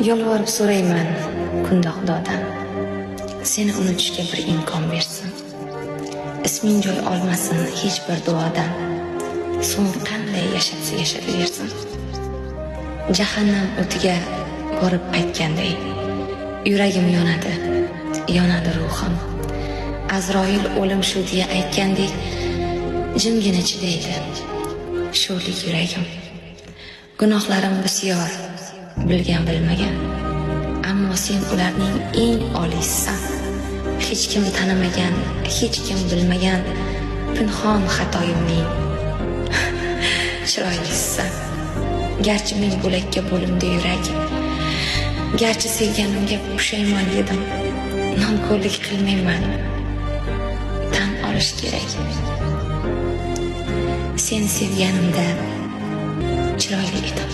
Yolvorib so'rayman kunda Xudodan, seni unutishga bir imkon bersin. Isming joy olmasin hech bir duodan, so'ng qanday yashatsa yashataversin. Jahannam o'tiga borib qaytganday yuragim yonadi, yonadi ruhim. Azroil o'lim shu deya aytgandek jimgina chidaydi sho'rlik yuragim. Gunohlarim bisyor, bilgan bilmagan, ammo sen ularning eng oliysisan. Hech kim tanimagan, hech kim bilmagan pinhon xatoyimning chiroylisisan. Garchi men bo'lakka bo'limda yurak, garchi sevganimga pushaymon edim, nonko'rlik qilmayman, tan olish kerak. Seni sevganimda chiroyli edim.